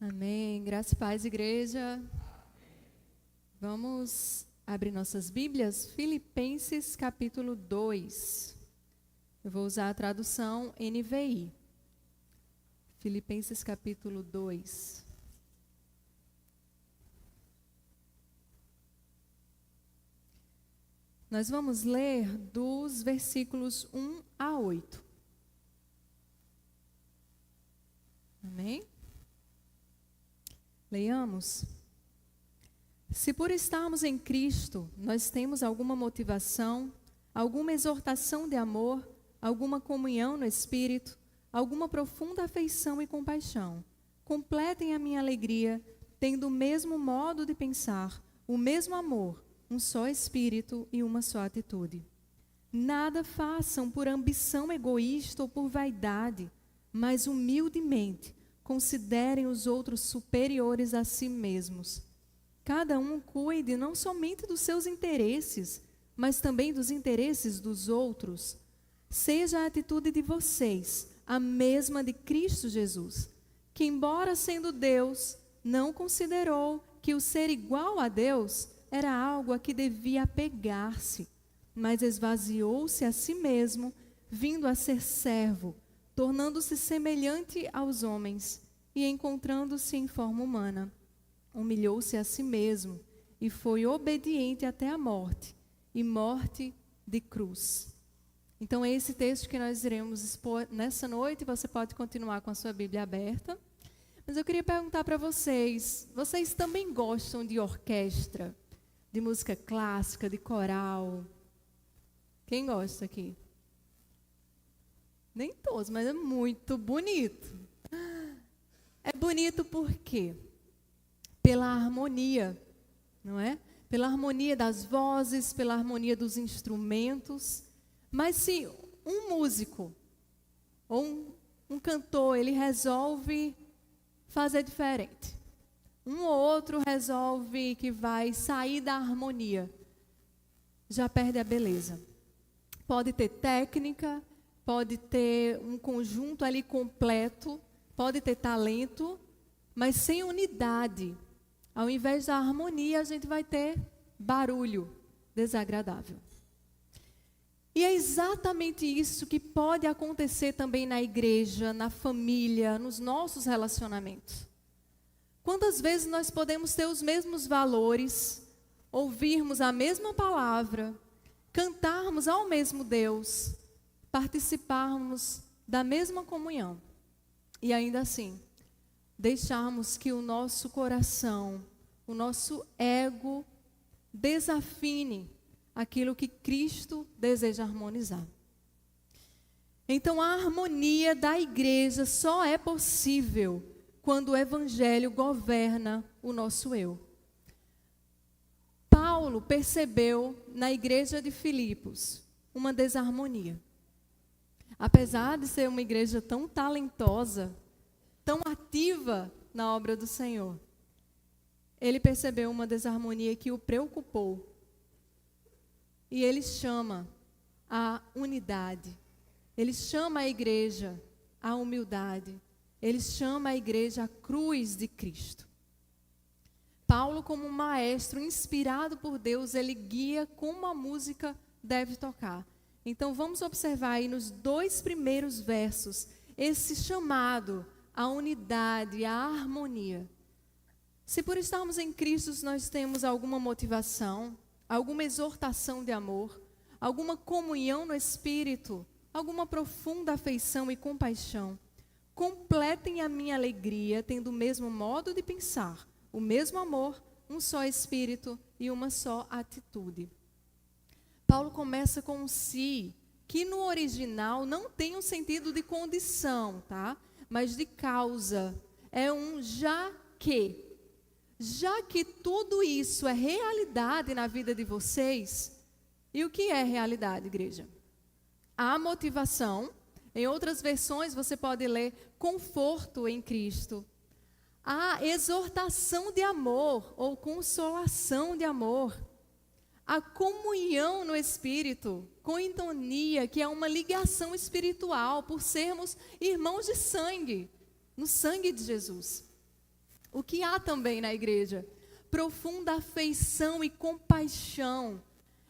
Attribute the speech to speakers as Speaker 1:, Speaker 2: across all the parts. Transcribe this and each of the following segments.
Speaker 1: Amém. Graça e paz, igreja. Vamos abrir nossas Bíblias. Filipenses capítulo 2. Eu vou usar a tradução NVI. Filipenses capítulo 2. Nós vamos ler dos versículos 1 a 8. Amém? Leiamos. Se por estarmos em Cristo, nós temos alguma motivação, alguma exortação de amor, alguma comunhão no Espírito, alguma profunda afeição e compaixão, completem a minha alegria, tendo o mesmo modo de pensar, o mesmo amor, um só Espírito e uma só atitude. Nada façam por ambição egoísta ou por vaidade, mas humildemente considerem os outros superiores a si mesmos. Cada um cuide não somente dos seus interesses, mas também dos interesses dos outros. Seja a atitude de vocês a mesma de Cristo Jesus, que, embora sendo Deus, não considerou que o ser igual a Deus era algo a que devia apegar-se, mas esvaziou-se a si mesmo, vindo a ser servo, tornando-se semelhante aos homens e encontrando-se em forma humana. Humilhou-se a si mesmo e foi obediente até a morte, e morte de cruz. Então é esse texto que nós iremos expor nessa noite. Você pode continuar com a sua Bíblia aberta. Mas eu queria perguntar para vocês também gostam de orquestra, de música clássica, de coral? Quem gosta aqui? Nem todos, mas é muito bonito. É bonito por quê? Pela harmonia, não é? Pela harmonia das vozes, pela harmonia dos instrumentos. Mas se um músico ou um cantor, ele resolve fazer diferente, um ou outro resolve que vai sair da harmonia, já perde a beleza. Pode ter técnica, pode ter um conjunto ali completo, pode ter talento, mas sem unidade, ao invés da harmonia, a gente vai ter barulho desagradável. E é exatamente isso que pode acontecer também na igreja, na família, nos nossos relacionamentos. Quantas vezes nós podemos ter os mesmos valores, ouvirmos a mesma palavra, cantarmos ao mesmo Deus, participarmos da mesma comunhão e ainda assim deixarmos que o nosso coração, o nosso ego desafine aquilo que Cristo deseja harmonizar. Então a harmonia da igreja só é possível quando o Evangelho governa o nosso eu. Paulo percebeu na igreja de Filipos uma desarmonia. Apesar de ser uma igreja tão talentosa, tão ativa na obra do Senhor, ele percebeu uma desarmonia que o preocupou. E ele chama a unidade, ele chama a igreja à humildade, ele chama a igreja à cruz de Cristo. Paulo, como um maestro inspirado por Deus, ele guia como a música deve tocar. Então vamos observar aí nos 2 primeiros versos esse chamado à unidade, à harmonia. Se por estarmos em Cristo nós temos alguma motivação, alguma exortação de amor, alguma comunhão no Espírito, alguma profunda afeição e compaixão, completem a minha alegria, tendo o mesmo modo de pensar, o mesmo amor, um só Espírito e uma só atitude. Paulo começa com um se, que no original não tem um sentido de condição, tá? Mas de causa. É um já que. Já que tudo isso é realidade na vida de vocês, e o que é realidade, igreja? A motivação, em outras versões você pode ler conforto em Cristo. A exortação de amor ou consolação de amor. A comunhão no Espírito, coinonia, que é uma ligação espiritual por sermos irmãos de sangue, no sangue de Jesus. o que há também na igreja? Profunda afeição e compaixão.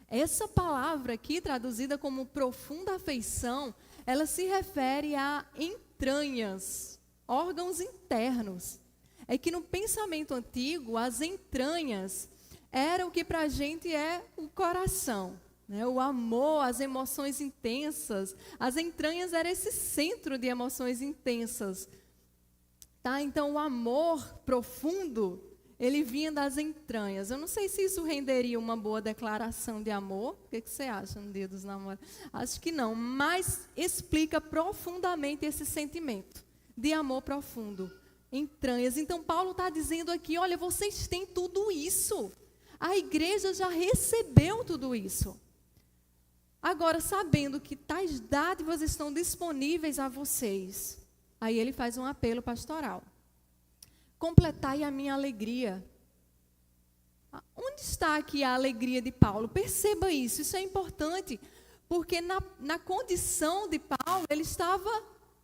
Speaker 1: Essa palavra aqui, traduzida como profunda afeição, ela se refere a entranhas, órgãos internos. É que no pensamento antigo, as entranhas eram o que para a gente é o coração, né? O amor, as emoções intensas. As entranhas era esse centro de emoções intensas. Tá? Então, o amor profundo, ele vinha das entranhas. Eu não sei se isso renderia uma boa declaração de amor. O que você acha no Dia dos Namorados? Acho que não, mas explica profundamente esse sentimento de amor profundo. Entranhas. Então, Paulo está dizendo aqui, olha, vocês têm tudo isso. A igreja já recebeu tudo isso. Agora, sabendo que tais dádivas estão disponíveis a vocês, aí ele faz um apelo pastoral. Completai a minha alegria. Onde está aqui a alegria de Paulo? Perceba isso é importante, porque na condição de Paulo, ele estava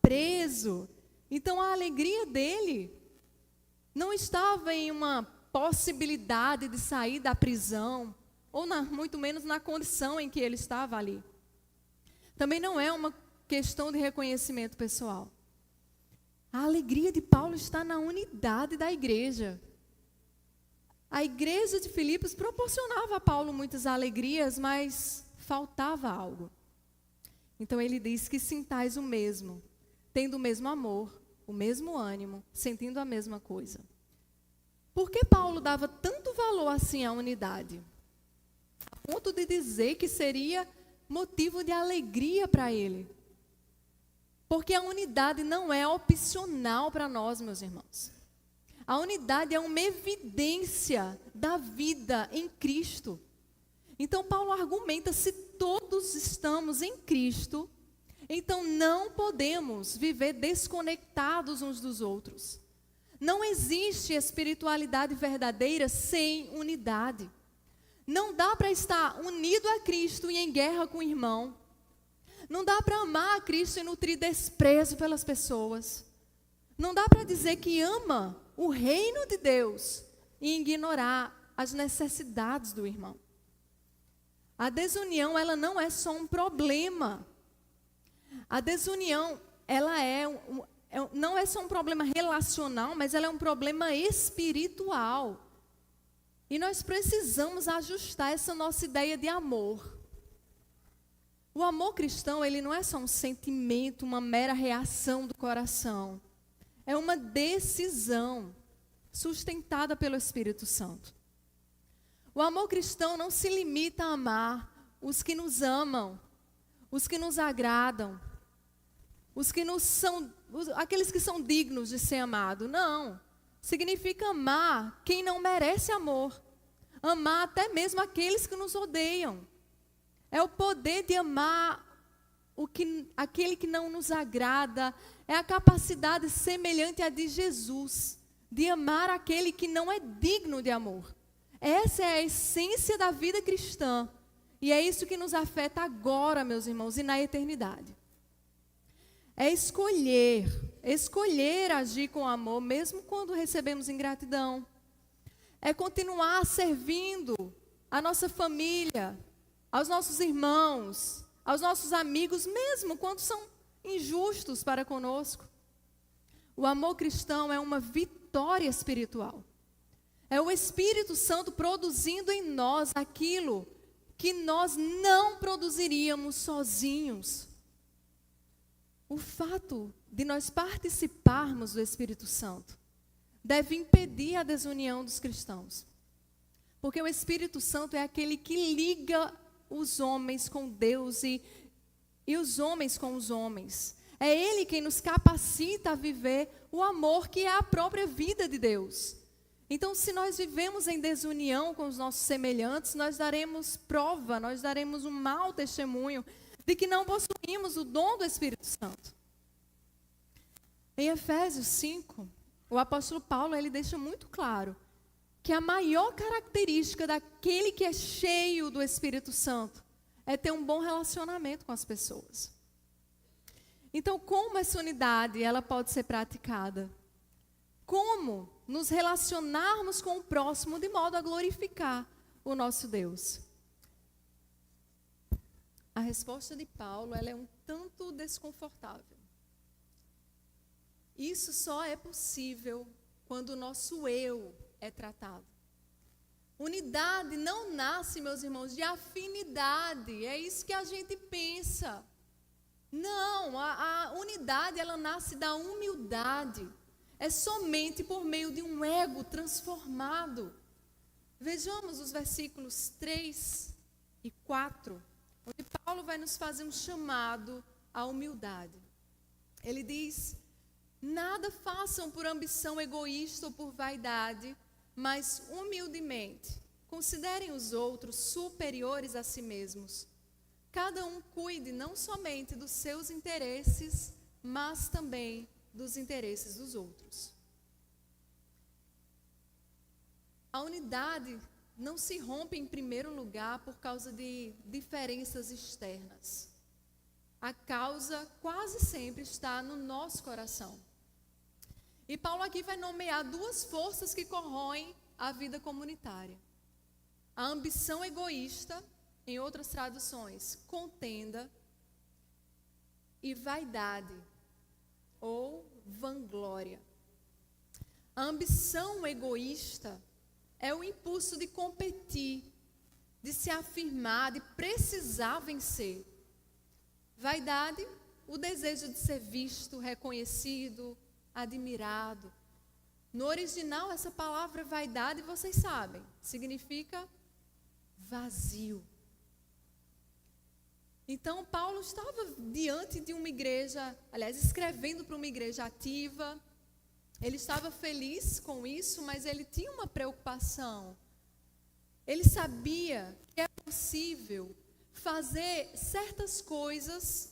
Speaker 1: preso. Então, a alegria dele não estava em uma possibilidade de sair da prisão, ou muito menos na condição em que ele estava ali. Também não é uma questão de reconhecimento pessoal. A alegria de Paulo está na unidade da igreja. A igreja de Filipos proporcionava a Paulo muitas alegrias, mas faltava algo. Então ele diz que sintais o mesmo, tendo o mesmo amor, o mesmo ânimo, sentindo a mesma coisa. Por que Paulo dava tanto valor assim à unidade? A ponto de dizer que seria motivo de alegria para ele. Porque a unidade não é opcional para nós, meus irmãos. A unidade é uma evidência da vida em Cristo. Então, Paulo argumenta, se todos estamos em Cristo, então não podemos viver desconectados uns dos outros. Não existe espiritualidade verdadeira sem unidade. Não dá para estar unido a Cristo e em guerra com o irmão. Não dá para amar a Cristo e nutrir desprezo pelas pessoas. Não dá para dizer que ama o reino de Deus e ignorar as necessidades do irmão. A desunião, ela não é só um problema. A desunião, ela não é só um problema relacional, mas ela é um problema espiritual. E nós precisamos ajustar essa nossa ideia de amor. O amor cristão, ele não é só um sentimento, uma mera reação do coração. É uma decisão sustentada pelo Espírito Santo. O amor cristão não se limita a amar os que nos amam, os que nos agradam, aqueles que são dignos de ser amados. Não. Significa amar quem não merece amor. Amar até mesmo aqueles que nos odeiam. É o poder de amar aquele que não nos agrada. É a capacidade semelhante à de Jesus, de amar aquele que não é digno de amor. Essa é a essência da vida cristã. E é isso que nos afeta agora, meus irmãos, e na eternidade. É escolher agir com amor, mesmo quando recebemos ingratidão. É continuar servindo a nossa família, aos nossos irmãos, aos nossos amigos, mesmo quando são injustos para conosco. O amor cristão é uma vitória espiritual. É o Espírito Santo produzindo em nós aquilo que nós não produziríamos sozinhos. O fato de nós participarmos do Espírito Santo deve impedir a desunião dos cristãos. Porque o Espírito Santo é aquele que liga os homens com Deus e os homens com os homens. É Ele quem nos capacita a viver o amor que é a própria vida de Deus. Então, se nós vivemos em desunião com os nossos semelhantes, nós daremos prova, nós daremos um mau testemunho de que não possuímos o dom do Espírito Santo. Em Efésios 5, o apóstolo Paulo, ele deixa muito claro que a maior característica daquele que é cheio do Espírito Santo é ter um bom relacionamento com as pessoas. Então, como essa unidade ela pode ser praticada? como nos relacionarmos com o próximo de modo a glorificar o nosso Deus. A resposta de Paulo, ela é um tanto desconfortável. Isso só é possível quando o nosso eu é tratado. Unidade não nasce, meus irmãos, de afinidade. É isso que a gente pensa. Não, a unidade, ela nasce da humildade. É somente por meio de um ego transformado. Vejamos os versículos 3 e 4, onde Paulo vai nos fazer um chamado à humildade. Ele diz: nada façam por ambição egoísta ou por vaidade, mas humildemente considerem os outros superiores a si mesmos. Cada um cuide não somente dos seus interesses, mas também dos interesses dos outros. A unidade não se rompe em primeiro lugar por causa de diferenças externas. A causa quase sempre está no nosso coração. E Paulo aqui vai nomear duas forças que corroem a vida comunitária. A ambição egoísta, em outras traduções, contenda, e vaidade, ou vanglória. A ambição egoísta é o impulso de competir, de se afirmar, de precisar vencer. Vaidade, o desejo de ser visto, reconhecido, admirado. No original, essa palavra vaidade, vocês sabem, significa vazio. Então, Paulo estava diante de uma igreja, aliás, escrevendo para uma igreja ativa. Ele estava feliz com isso, mas ele tinha uma preocupação. Ele sabia que é possível fazer certas coisas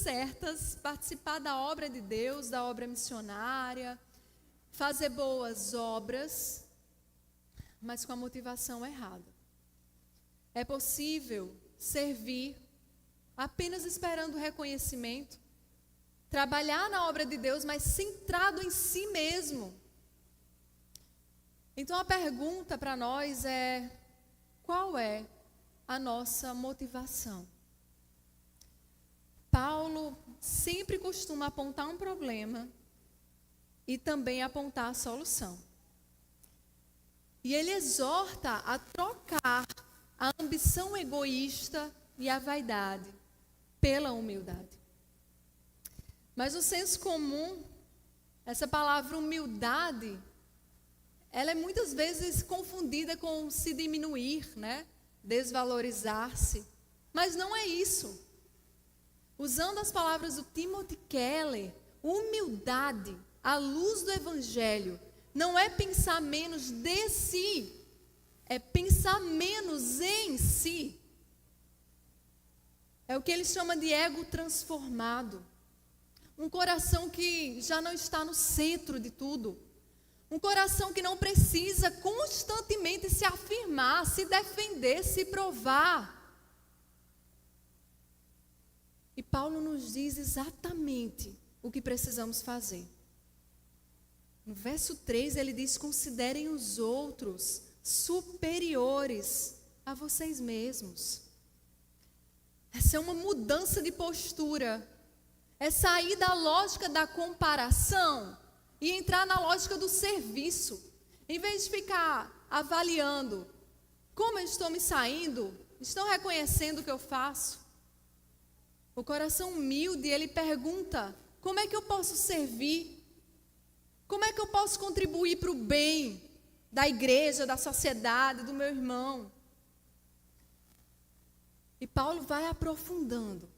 Speaker 1: certas, participar da obra de Deus, da obra missionária, fazer boas obras, mas com a motivação errada. É possível servir apenas esperando reconhecimento, trabalhar na obra de Deus, mas centrado em si mesmo. Então a pergunta para nós é: qual é a nossa motivação? Paulo sempre costuma apontar um problema e também apontar a solução. E ele exorta a trocar a ambição egoísta e a vaidade pela humildade. Mas no senso comum, essa palavra humildade, ela é muitas vezes confundida com se diminuir, né? Desvalorizar-se. Mas não é isso. Usando as palavras do Timothy Keller, humildade, à luz do Evangelho, não é pensar menos de si, é pensar menos em si. É o que ele chama de ego transformado. Um coração que já não está no centro de tudo. Um coração que não precisa constantemente se afirmar, se defender, se provar. E Paulo nos diz exatamente o que precisamos fazer. No verso 3 ele diz: considerem os outros superiores a vocês mesmos. Essa é uma mudança de postura. É sair da lógica da comparação e entrar na lógica do serviço. Em vez de ficar avaliando como eu estou me saindo, estão reconhecendo o que eu faço. O coração humilde, ele pergunta: como é que eu posso servir? Como é que eu posso contribuir para o bem da igreja, da sociedade, do meu irmão? E Paulo vai aprofundando.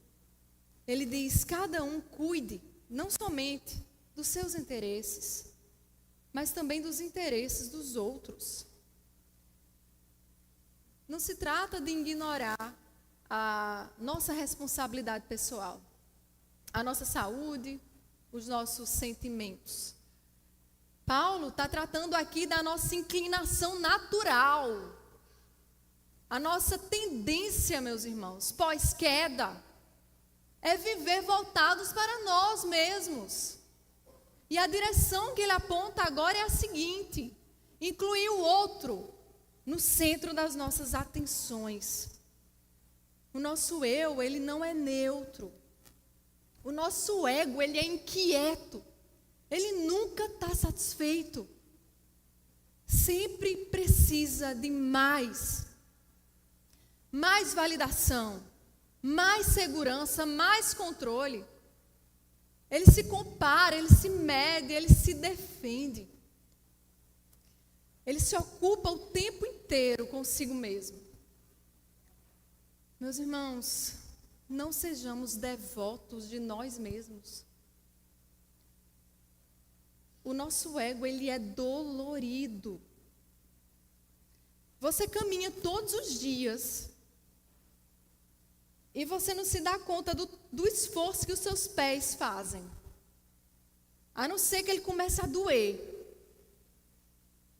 Speaker 1: Ele diz: cada um cuide não somente dos seus interesses, mas também dos interesses dos outros. Não se trata de ignorar a nossa responsabilidade pessoal, a nossa saúde, os nossos sentimentos. Paulo está tratando aqui da nossa inclinação natural, a nossa tendência, meus irmãos, pós-queda, é viver voltados para nós mesmos. E a direção que ele aponta agora é a seguinte: incluir o outro no centro das nossas atenções. O nosso eu, ele não é neutro. O nosso ego, ele é inquieto. Ele nunca está satisfeito. Sempre precisa de mais. Mais validação, mais segurança, mais controle. Ele se compara, ele se mede, ele se defende. Ele se ocupa o tempo inteiro consigo mesmo. Meus irmãos, não sejamos devotos de nós mesmos. O nosso ego, ele é dolorido. Você caminha todos os dias e você não se dá conta do esforço que os seus pés fazem. A não ser que ele comece a doer.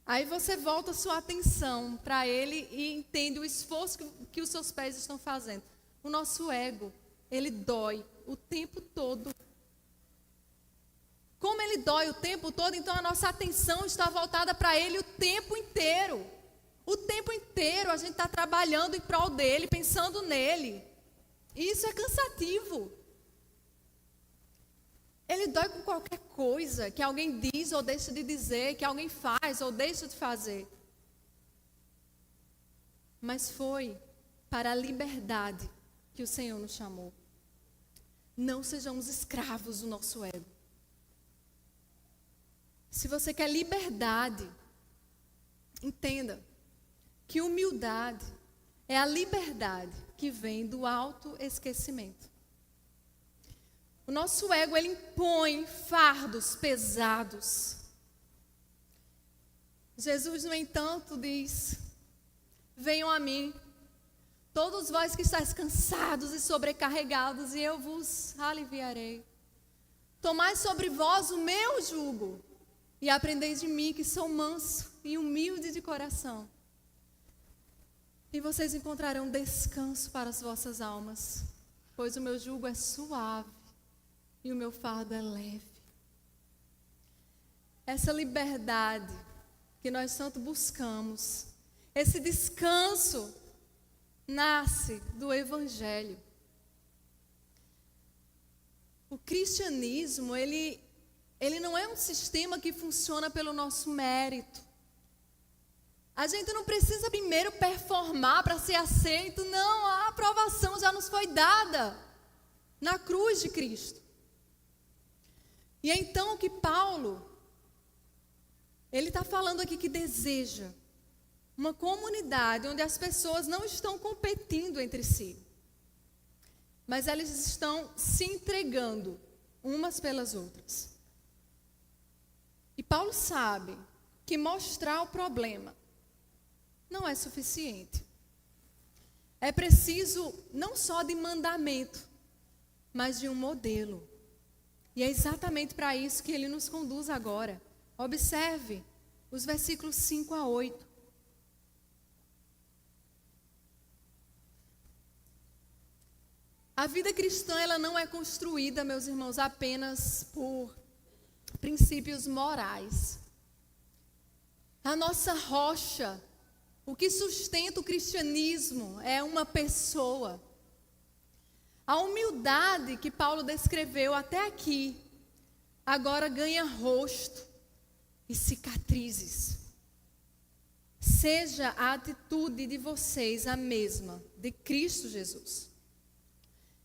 Speaker 1: Aí você volta a sua atenção para ele e entende o esforço que os seus pés estão fazendo. O nosso ego, ele dói o tempo todo. Como ele dói o tempo todo, então a nossa atenção está voltada para ele o tempo inteiro. O tempo inteiro a gente está trabalhando em prol dele, pensando nele. E isso é cansativo. Ele dói com qualquer coisa que alguém diz ou deixa de dizer, que alguém faz ou deixa de fazer. Mas foi para a liberdade que o Senhor nos chamou. Não sejamos escravos do nosso ego. Se você quer liberdade, entenda que humildade é a liberdade que vem do autoesquecimento. O nosso ego, ele impõe fardos pesados. Jesus, no entanto, diz: venham a mim, todos vós que estáis cansados e sobrecarregados, e eu vos aliviarei. Tomai sobre vós o meu jugo, e aprendei de mim, que sou manso e humilde de coração. E vocês encontrarão descanso para as vossas almas, pois o meu jugo é suave e o meu fardo é leve. Essa liberdade que nós tanto buscamos, esse descanso, nasce do Evangelho. O cristianismo, ele não é um sistema que funciona pelo nosso mérito. A gente não precisa primeiro performar para ser aceito. Não, a aprovação já nos foi dada na cruz de Cristo. E é então que Paulo, ele está falando aqui que deseja uma comunidade onde as pessoas não estão competindo entre si, mas elas estão se entregando umas pelas outras. E Paulo sabe que mostrar o problema não é suficiente. É preciso não só de mandamento, mas de um modelo. E é exatamente para isso que ele nos conduz agora. Observe os versículos 5 a 8. A vida cristã, ela não é construída, meus irmãos, apenas por princípios morais. A nossa rocha, o que sustenta o cristianismo é uma pessoa. A humildade que Paulo descreveu até aqui, agora ganha rosto e cicatrizes. Seja a atitude de vocês a mesma de Cristo Jesus,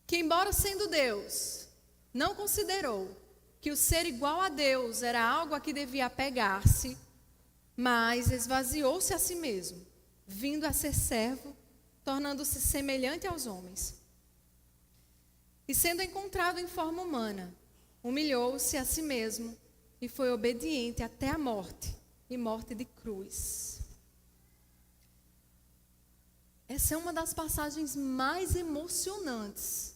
Speaker 1: que embora sendo Deus, não considerou que o ser igual a Deus era algo a que devia apegar-se, mas esvaziou-se a si mesmo, vindo a ser servo, tornando-se semelhante aos homens. E sendo encontrado em forma humana, humilhou-se a si mesmo e foi obediente até a morte, e morte de cruz. Essa é uma das passagens mais emocionantes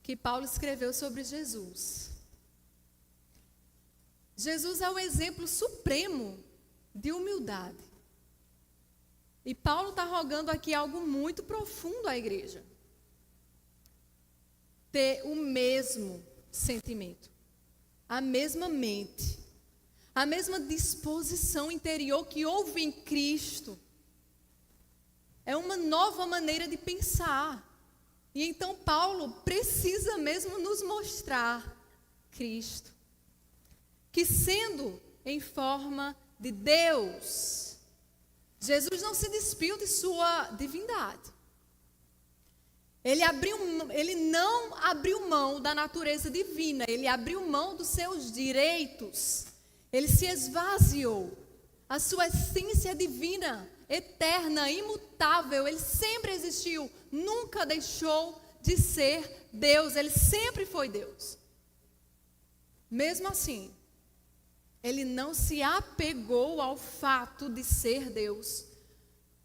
Speaker 1: que Paulo escreveu sobre Jesus. Jesus é o exemplo supremo de humildade. E Paulo está rogando aqui algo muito profundo à igreja. Ter o mesmo sentimento, a mesma mente, a mesma disposição interior que houve em Cristo. É uma nova maneira de pensar. E então Paulo precisa mesmo nos mostrar Cristo, que sendo em forma de Deus, Jesus não se despiu de sua divindade. Ele não abriu mão da natureza divina, ele abriu mão dos seus direitos. Ele se esvaziou. A sua essência divina, eterna, imutável, ele sempre existiu, nunca deixou de ser Deus, ele sempre foi Deus. Mesmo assim, ele não se apegou ao fato de ser Deus.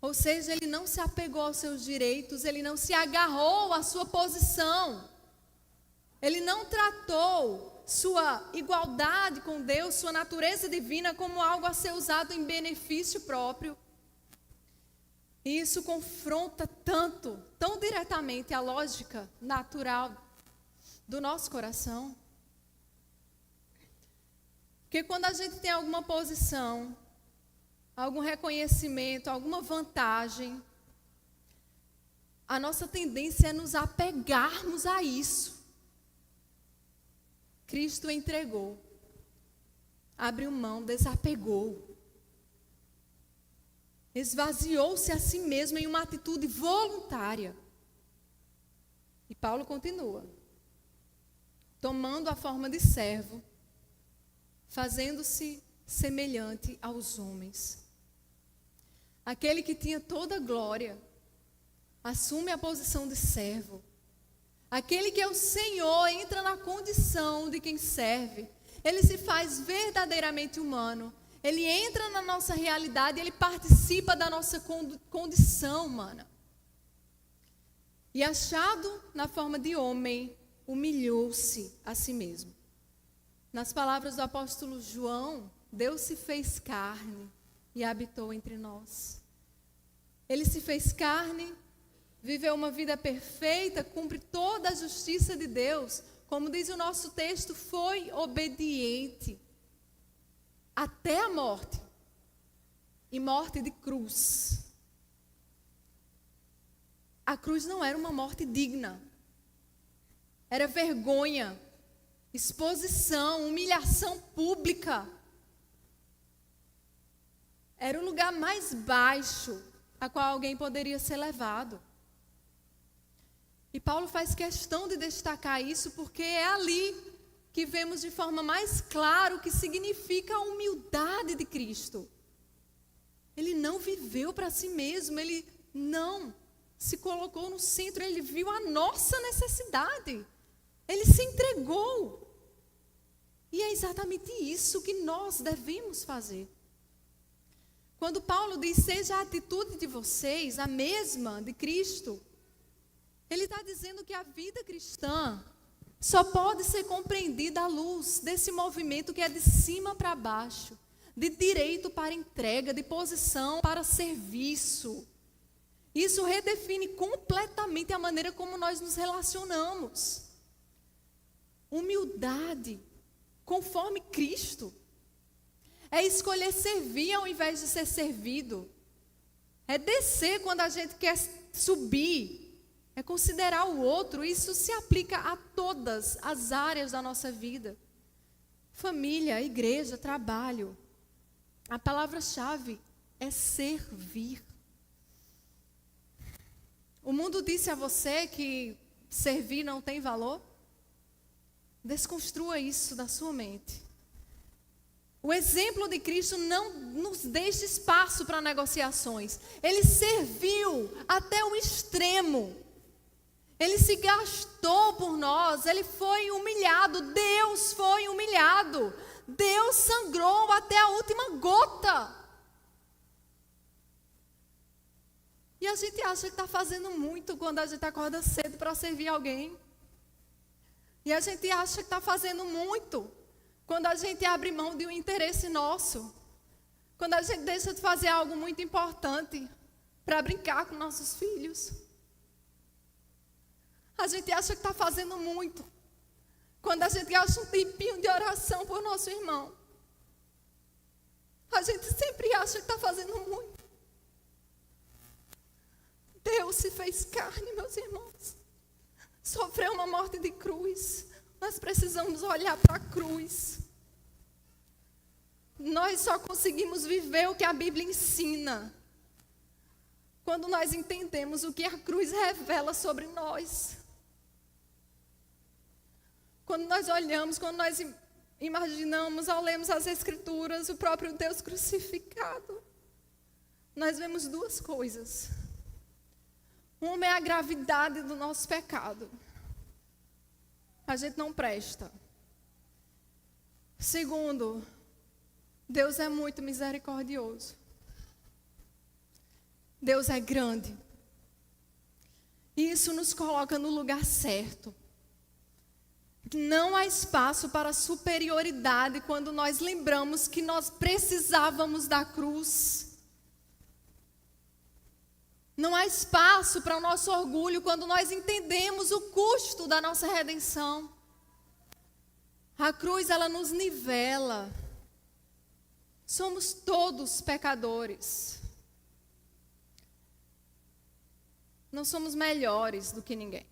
Speaker 1: Ou seja, ele não se apegou aos seus direitos, ele não se agarrou à sua posição. Ele não tratou sua igualdade com Deus, sua natureza divina, como algo a ser usado em benefício próprio. E isso confronta tão diretamente a lógica natural do nosso coração. Porque quando a gente tem alguma posição, algum reconhecimento, alguma vantagem, a nossa tendência é nos apegarmos a isso. Cristo entregou, abriu mão, desapegou, esvaziou-se a si mesmo em uma atitude voluntária. E Paulo continua, tomando a forma de servo, fazendo-se semelhante aos homens. Aquele que tinha toda a glória, assume a posição de servo. Aquele que é o Senhor entra na condição de quem serve. Ele se faz verdadeiramente humano. Ele entra na nossa realidade, ele participa da nossa condição humana. E achado na forma de homem, humilhou-se a si mesmo. Nas palavras do apóstolo João, Deus se fez carne e habitou entre nós. Ele se fez carne, viveu uma vida perfeita, cumpre toda a justiça de Deus. Como diz o nosso texto, foi obediente até a morte, e morte de cruz. A cruz não era uma morte digna, era vergonha, exposição, humilhação pública. Era o lugar mais baixo a qual alguém poderia ser levado. E Paulo faz questão de destacar isso porque é ali que vemos de forma mais clara o que significa a humildade de Cristo. Ele não viveu para si mesmo, ele não se colocou no centro, ele viu a nossa necessidade. Ele se entregou. E é exatamente isso que nós devemos fazer. Quando Paulo diz, seja a atitude de vocês a mesma de Cristo, ele está dizendo que a vida cristã só pode ser compreendida à luz desse movimento que é de cima para baixo, de direito para entrega, de posição para serviço. Isso redefine completamente a maneira como nós nos relacionamos. Humildade, conforme Cristo, é escolher servir ao invés de ser servido. É descer quando a gente quer subir. É considerar o outro. Isso se aplica a todas as áreas da nossa vida. Família, igreja, trabalho. A palavra-chave é servir. O mundo disse a você que servir não tem valor? Desconstrua isso da sua mente. O exemplo de Cristo não nos deixa espaço para negociações. Ele serviu até o extremo. Ele se gastou por nós. Ele foi humilhado. Deus foi humilhado. Deus sangrou até a última gota. E a gente acha que está fazendo muito quando a gente acorda cedo para servir alguém. E a gente acha que está fazendo muito quando a gente abre mão de um interesse nosso. Quando a gente deixa de fazer algo muito importante para brincar com nossos filhos. A gente acha que está fazendo muito quando a gente gasta um tempinho de oração por nosso irmão. A gente sempre acha que está fazendo muito. Deus se fez carne, meus irmãos. Sofreu uma morte de cruz. Nós precisamos olhar para a cruz. Nós só conseguimos viver o que a Bíblia ensina quando nós entendemos o que a cruz revela sobre nós. Quando nós olhamos, quando nós imaginamos, ao lermos as Escrituras, o próprio Deus crucificado, nós vemos duas coisas. Uma é a gravidade do nosso pecado. A gente não presta. Segundo, Deus é muito misericordioso. Deus é grande. E isso nos coloca no lugar certo. Não há espaço para superioridade quando nós lembramos que nós precisávamos da cruz. Não há espaço para o nosso orgulho quando nós entendemos o custo da nossa redenção. A cruz, ela nos nivela. Somos todos pecadores. Não somos melhores do que ninguém.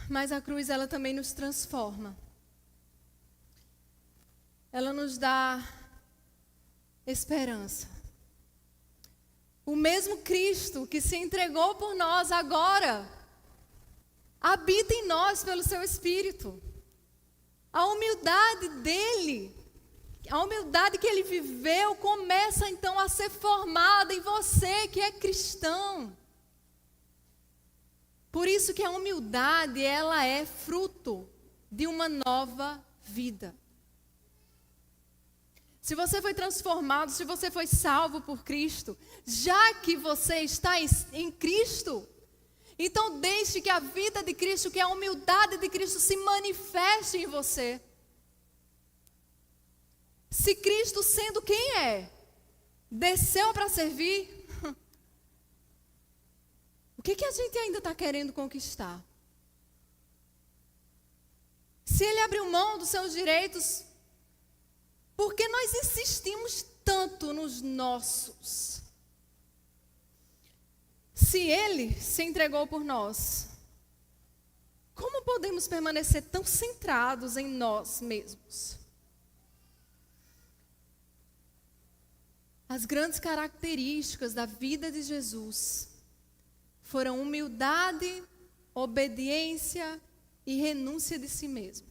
Speaker 1: Mas a cruz, ela também nos transforma. Ela nos dá esperança. O mesmo Cristo que se entregou por nós agora, habita em nós pelo seu Espírito. A humildade dele, a humildade que ele viveu, começa então a ser formada em você que é cristão. Por isso que a humildade, ela é fruto de uma nova vida. Se você foi transformado, se você foi salvo por Cristo, já que você está em Cristo, então deixe que a vida de Cristo, que a humildade de Cristo se manifeste em você. Se Cristo, sendo quem é, desceu para servir, o que a gente ainda está querendo conquistar? Se ele abriu mão dos seus direitos, por que nós insistimos tanto nos nossos? Se ele se entregou por nós, como podemos permanecer tão centrados em nós mesmos? As grandes características da vida de Jesus foram humildade, obediência e renúncia de si mesmo.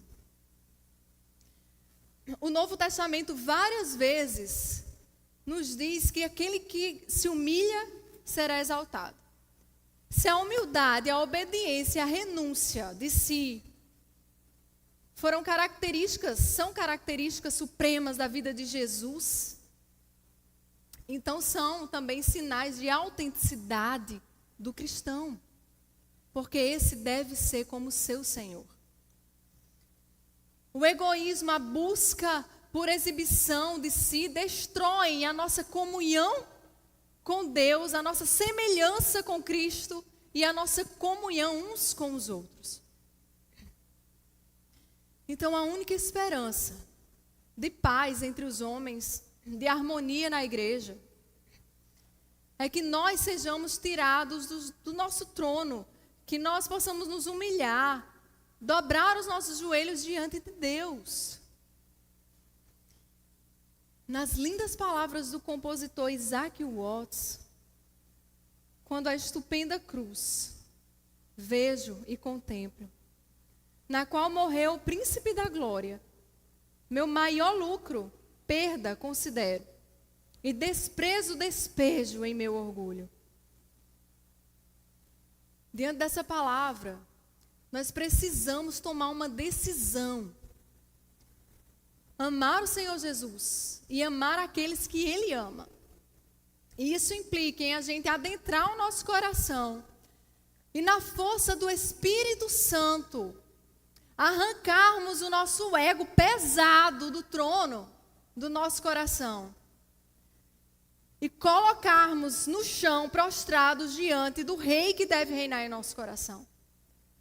Speaker 1: O Novo Testamento várias vezes nos diz que aquele que se humilha será exaltado. Se a humildade, a obediência, a renúncia de si são características supremas da vida de Jesus, então são também sinais de autenticidade do cristão, porque esse deve ser como seu Senhor. O egoísmo, a busca por exibição de si, destroem a nossa comunhão com Deus, a nossa semelhança com Cristo e a nossa comunhão uns com os outros. Então, a única esperança de paz entre os homens, de harmonia na igreja, é que nós sejamos tirados do nosso trono, que nós possamos nos humilhar, dobrar os nossos joelhos diante de Deus. Nas lindas palavras do compositor Isaac Watts, quando a estupenda cruz vejo e contemplo, na qual morreu o príncipe da glória, meu maior lucro, perda considero, e despejo em meu orgulho. Diante dessa palavra, nós precisamos tomar uma decisão. Amar o Senhor Jesus e amar aqueles que Ele ama. E isso implica em a gente adentrar o nosso coração e, na força do Espírito Santo, arrancarmos o nosso ego pesado do trono do nosso coração e colocarmos no chão, prostrados diante do Rei que deve reinar em nosso coração.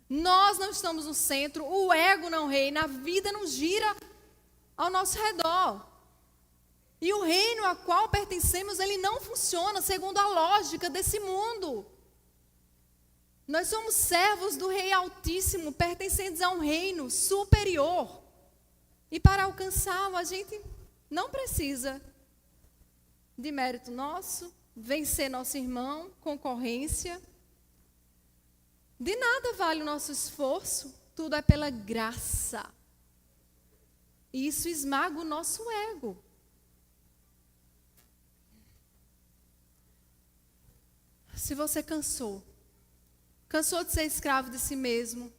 Speaker 1: Nós não estamos no centro, o ego não reina, a vida não gira ao nosso redor. E o reino a qual pertencemos, ele não funciona segundo a lógica desse mundo. Nós somos servos do Rei Altíssimo, pertencentes a um reino superior. E para alcançá-lo, a gente não precisa de mérito nosso, vencer nosso irmão, concorrência. De nada vale o nosso esforço, tudo é pela graça. E isso esmaga o nosso ego. Se você cansou de ser escravo de si mesmo,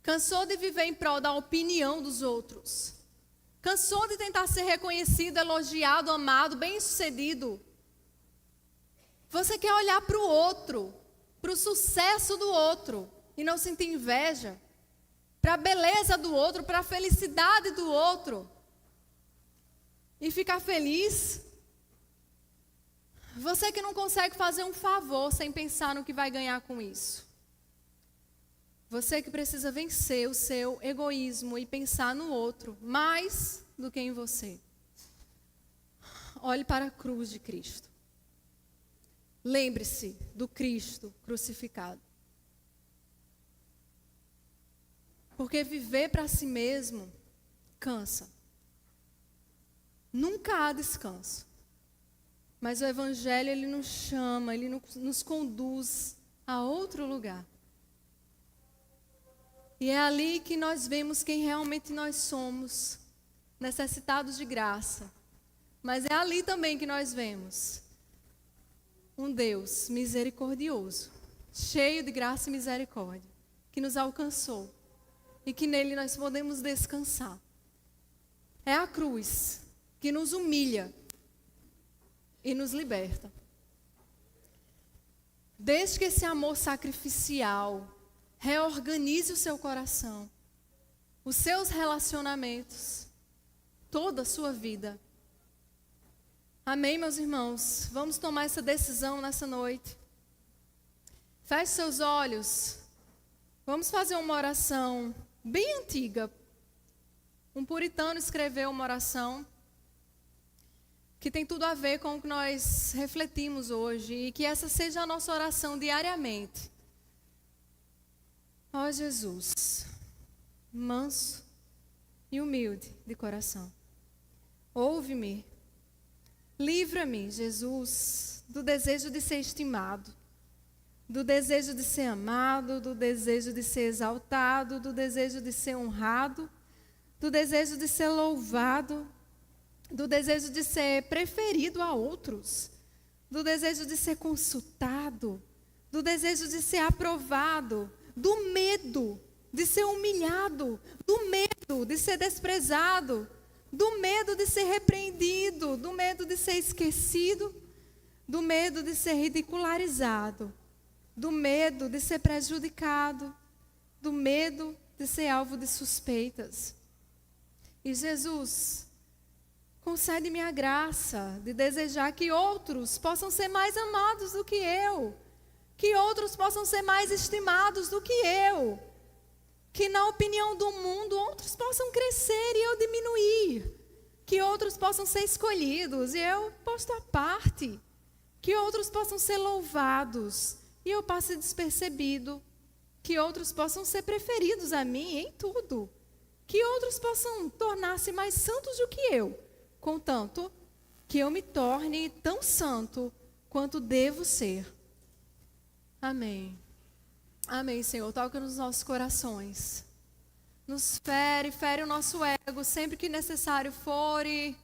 Speaker 1: cansou de viver em prol da opinião dos outros, cansou de tentar ser reconhecido, elogiado, amado, bem-sucedido, você quer olhar para o outro, para o sucesso do outro e não sentir inveja, para a beleza do outro, para a felicidade do outro e ficar feliz. Você que não consegue fazer um favor sem pensar no que vai ganhar com isso. Você que precisa vencer o seu egoísmo e pensar no outro mais do que em você. Olhe para a cruz de Cristo. Lembre-se do Cristo crucificado. Porque viver para si mesmo cansa. Nunca há descanso. Mas o Evangelho, ele nos chama, ele nos conduz a outro lugar. E é ali que nós vemos quem realmente nós somos, necessitados de graça. Mas é ali também que nós vemos um Deus misericordioso, cheio de graça e misericórdia, que nos alcançou e que nele nós podemos descansar. É a cruz que nos humilha e nos liberta. Desde que esse amor sacrificial reorganize o seu coração, os seus relacionamentos, toda a sua vida. Amém, meus irmãos? Vamos tomar essa decisão nessa noite. Feche seus olhos. Vamos fazer uma oração bem antiga. Um puritano escreveu uma oração que tem tudo a ver com o que nós refletimos hoje, e que essa seja a nossa oração diariamente. Ó Jesus, manso e humilde de coração, ouve-me, livra-me, Jesus, do desejo de ser estimado, do desejo de ser amado, do desejo de ser exaltado, do desejo de ser honrado, do desejo de ser louvado, do desejo de ser preferido a outros, do desejo de ser consultado, do desejo de ser aprovado, do medo de ser humilhado, do medo de ser desprezado, do medo de ser repreendido, do medo de ser esquecido, do medo de ser ridicularizado, do medo de ser prejudicado, do medo de ser alvo de suspeitas. E Jesus, concede-me a graça de desejar que outros possam ser mais amados do que eu, que outros possam ser mais estimados do que eu, que na opinião do mundo outros possam crescer e eu diminuir, que outros possam ser escolhidos e eu posto à parte, que outros possam ser louvados e eu passe despercebido, que outros possam ser preferidos a mim em tudo, que outros possam tornar-se mais santos do que eu, contanto que eu me torne tão santo quanto devo ser. Amém. Amém, Senhor. Toca nos nossos corações. Nos fere o nosso ego sempre que necessário for e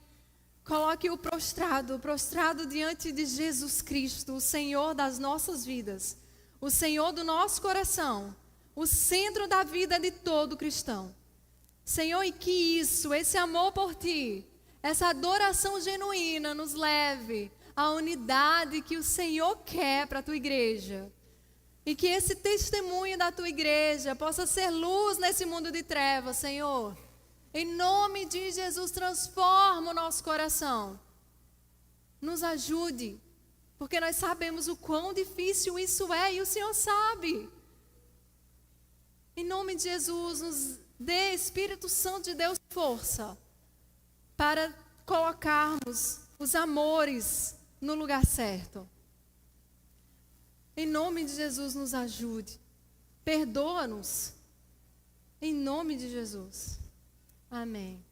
Speaker 1: coloque-o prostrado diante de Jesus Cristo, o Senhor das nossas vidas, o Senhor do nosso coração, o centro da vida de todo cristão. Senhor, e que esse amor por Ti, essa adoração genuína nos leve à unidade que o Senhor quer para a Tua igreja. E que esse testemunho da Tua igreja possa ser luz nesse mundo de trevas, Senhor. Em nome de Jesus, transforma o nosso coração. Nos ajude, porque nós sabemos o quão difícil isso é e o Senhor sabe. Em nome de Jesus, nos dê, Espírito Santo de Deus, força para colocarmos os amores no lugar certo. Em nome de Jesus, nos ajude. Perdoa-nos. Em nome de Jesus. Amém.